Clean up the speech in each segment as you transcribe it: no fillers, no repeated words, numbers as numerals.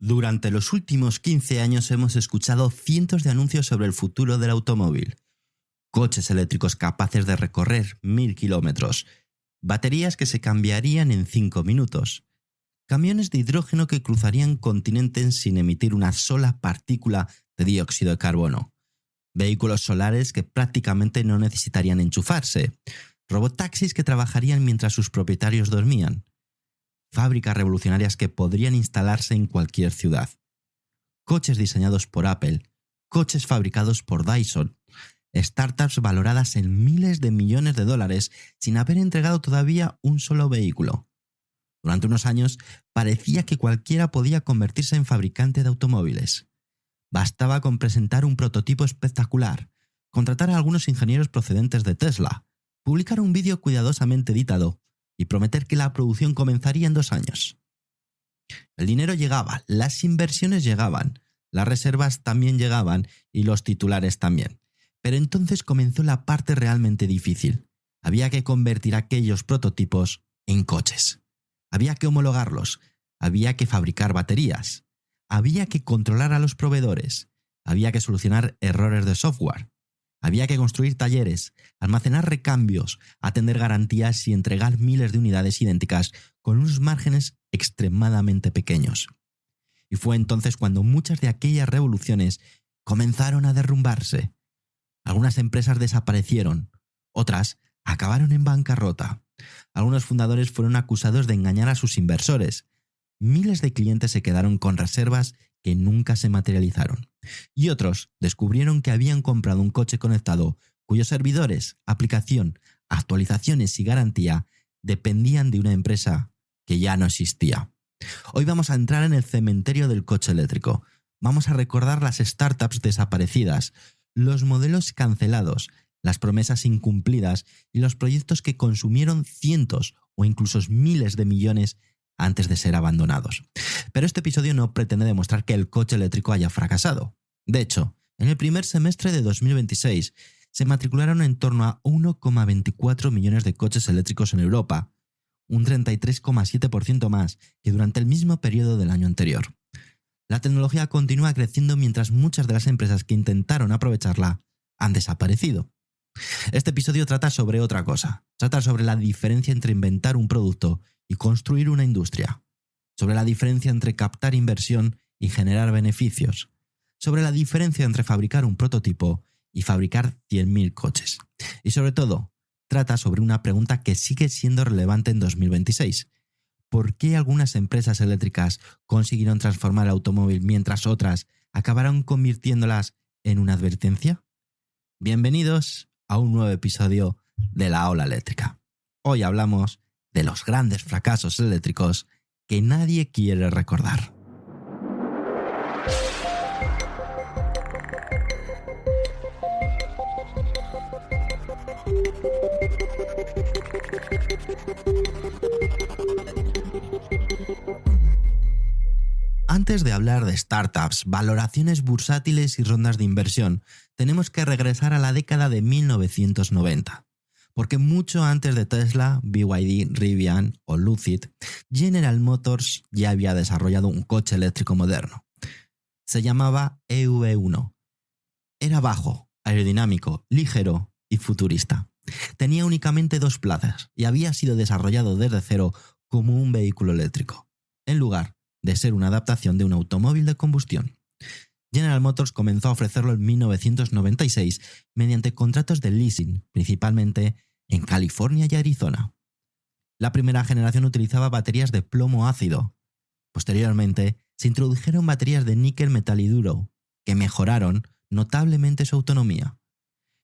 Durante los últimos 15 años hemos escuchado cientos de anuncios sobre el futuro del automóvil. Coches eléctricos capaces de recorrer 1000 kilómetros, baterías que se cambiarían en 5 minutos, camiones de hidrógeno que cruzarían continentes sin emitir una sola partícula de dióxido de carbono, vehículos solares que prácticamente no necesitarían enchufarse, robotaxis que trabajarían mientras sus propietarios dormían, fábricas revolucionarias que podrían instalarse en cualquier ciudad, coches diseñados por Apple, coches fabricados por Dyson, startups valoradas en miles de millones de dólares sin haber entregado todavía un solo vehículo. Durante unos años parecía que cualquiera podía convertirse en fabricante de automóviles. Bastaba con presentar un prototipo espectacular, contratar a algunos ingenieros procedentes de Tesla, publicar un vídeo cuidadosamente editado y prometer que la producción comenzaría en 2 años. El dinero llegaba, las inversiones llegaban, las reservas también llegaban y los titulares también. Pero entonces comenzó la parte realmente difícil. Había que convertir aquellos prototipos en coches. Había que homologarlos, había que fabricar baterías, había que controlar a los proveedores, había que solucionar errores de software, había que construir talleres, almacenar recambios, atender garantías y entregar miles de unidades idénticas con unos márgenes extremadamente pequeños. Y fue entonces cuando muchas de aquellas revoluciones comenzaron a derrumbarse. Algunas empresas desaparecieron, otras acabaron en bancarrota. Algunos fundadores fueron acusados de engañar a sus inversores. Miles de clientes se quedaron con reservas que nunca se materializaron. Y otros descubrieron que habían comprado un coche conectado cuyos servidores, aplicación, actualizaciones y garantía dependían de una empresa que ya no existía. Hoy vamos a entrar en el cementerio del coche eléctrico. Vamos a recordar las startups desaparecidas, los modelos cancelados, las promesas incumplidas y los proyectos que consumieron cientos o incluso miles de millones antes de ser abandonados. Pero este episodio no pretende demostrar que el coche eléctrico haya fracasado. De hecho, en el primer semestre de 2026 se matricularon en torno a 1,24 millones de coches eléctricos en Europa, un 33,7% más que durante el mismo periodo del año anterior. La tecnología continúa creciendo mientras muchas de las empresas que intentaron aprovecharla han desaparecido. Este episodio trata sobre otra cosa. Trata sobre la diferencia entre inventar un producto y construir una industria. Sobre la diferencia entre captar inversión y generar beneficios. Sobre la diferencia entre fabricar un prototipo y fabricar 100.000 coches. Y sobre todo, trata sobre una pregunta que sigue siendo relevante en 2026. ¿Por qué algunas empresas eléctricas consiguieron transformar el automóvil mientras otras acabaron convirtiéndolas en una advertencia? Bienvenidos a un nuevo episodio de La Ola Eléctrica. Hoy hablamos de los grandes fracasos eléctricos que nadie quiere recordar. Antes de hablar de startups, valoraciones bursátiles y rondas de inversión, tenemos que regresar a la década de 1990. Porque mucho antes de Tesla, BYD, Rivian o Lucid, General Motors ya había desarrollado un coche eléctrico moderno. Se llamaba EV1. Era bajo, aerodinámico, ligero y futurista. Tenía únicamente 2 plazas y había sido desarrollado desde cero como un vehículo eléctrico, en lugar de ser una adaptación de un automóvil de combustión. General Motors comenzó a ofrecerlo en 1996 mediante contratos de leasing, principalmente en California y Arizona. La primera generación utilizaba baterías de plomo ácido. Posteriormente, se introdujeron baterías de níquel metaliduro, que mejoraron notablemente su autonomía.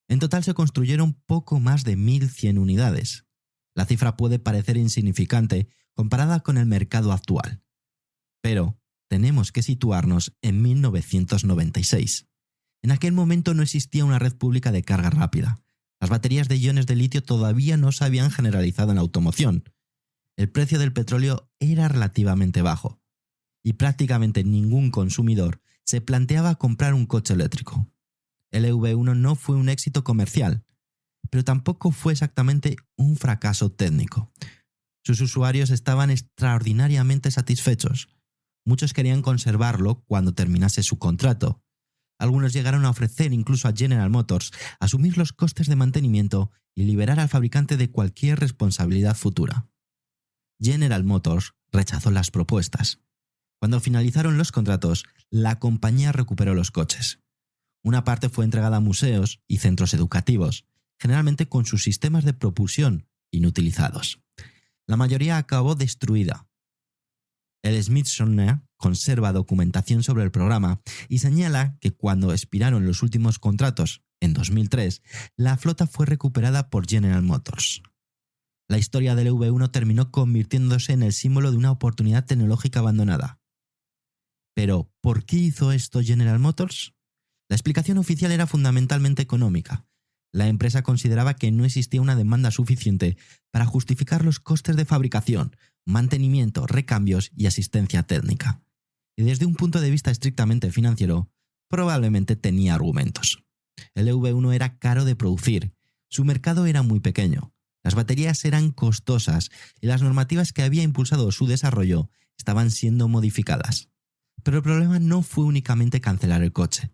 En total se construyeron poco más de 1.100 unidades. La cifra puede parecer insignificante comparada con el mercado actual. Pero tenemos que situarnos en 1996. En aquel momento no existía una red pública de carga rápida. Las baterías de iones de litio todavía no se habían generalizado en la automoción. El precio del petróleo era relativamente bajo. Y prácticamente ningún consumidor se planteaba comprar un coche eléctrico. El EV1 no fue un éxito comercial, pero tampoco fue exactamente un fracaso técnico. Sus usuarios estaban extraordinariamente satisfechos. Muchos querían conservarlo cuando terminase su contrato. Algunos llegaron a ofrecer incluso a General Motors asumir los costes de mantenimiento y liberar al fabricante de cualquier responsabilidad futura. General Motors rechazó las propuestas. Cuando finalizaron los contratos, la compañía recuperó los coches. Una parte fue entregada a museos y centros educativos, generalmente con sus sistemas de propulsión inutilizados. La mayoría acabó destruida. El Smithsonian conserva documentación sobre el programa y señala que cuando expiraron los últimos contratos, en 2003, la flota fue recuperada por General Motors. La historia del V1 terminó convirtiéndose en el símbolo de una oportunidad tecnológica abandonada. Pero, ¿por qué hizo esto General Motors? La explicación oficial era fundamentalmente económica. La empresa consideraba que no existía una demanda suficiente para justificar los costes de fabricación, mantenimiento, recambios y asistencia técnica. Y desde un punto de vista estrictamente financiero, probablemente tenía argumentos. El V1 era caro de producir, su mercado era muy pequeño, las baterías eran costosas y las normativas que había impulsado su desarrollo estaban siendo modificadas. Pero el problema no fue únicamente cancelar el coche.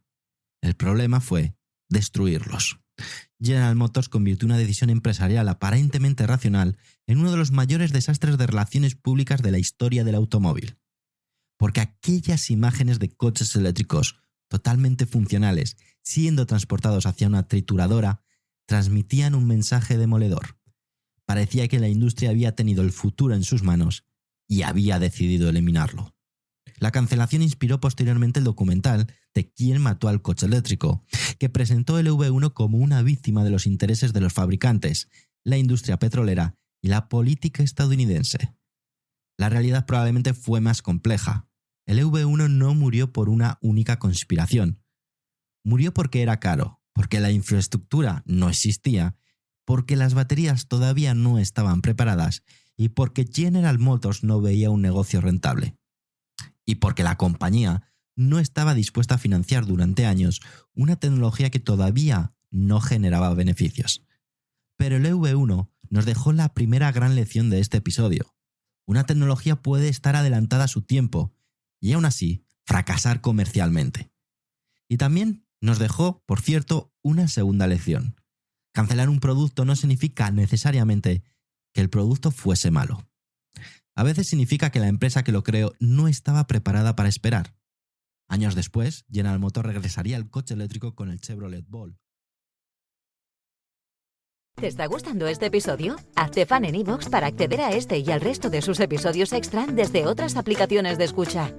El problema fue destruirlos. General Motors convirtió una decisión empresarial aparentemente racional en uno de los mayores desastres de relaciones públicas de la historia del automóvil. Porque aquellas imágenes de coches eléctricos totalmente funcionales siendo transportados hacia una trituradora transmitían un mensaje demoledor. Parecía que la industria había tenido el futuro en sus manos y había decidido eliminarlo. La cancelación inspiró posteriormente el documental de ¿Quién mató al coche eléctrico?, que presentó el V1 como una víctima de los intereses de los fabricantes, la industria petrolera y la política estadounidense. La realidad probablemente fue más compleja. El V1 no murió por una única conspiración. Murió porque era caro, porque la infraestructura no existía, porque las baterías todavía no estaban preparadas y porque General Motors no veía un negocio rentable. Y porque la compañía no estaba dispuesta a financiar durante años una tecnología que todavía no generaba beneficios. Pero el V1 nos dejó la primera gran lección de este episodio. Una tecnología puede estar adelantada a su tiempo y aún así fracasar comercialmente. Y también nos dejó, por cierto, una segunda lección. Cancelar un producto no significa necesariamente que el producto fuese malo. A veces significa que la empresa que lo creó no estaba preparada para esperar. Años después, General Motors regresaría al coche eléctrico con el Chevrolet Bolt. ¿Te está gustando este episodio? Hazte fan en iVoox para acceder a este y al resto de sus episodios extra desde otras aplicaciones de escucha.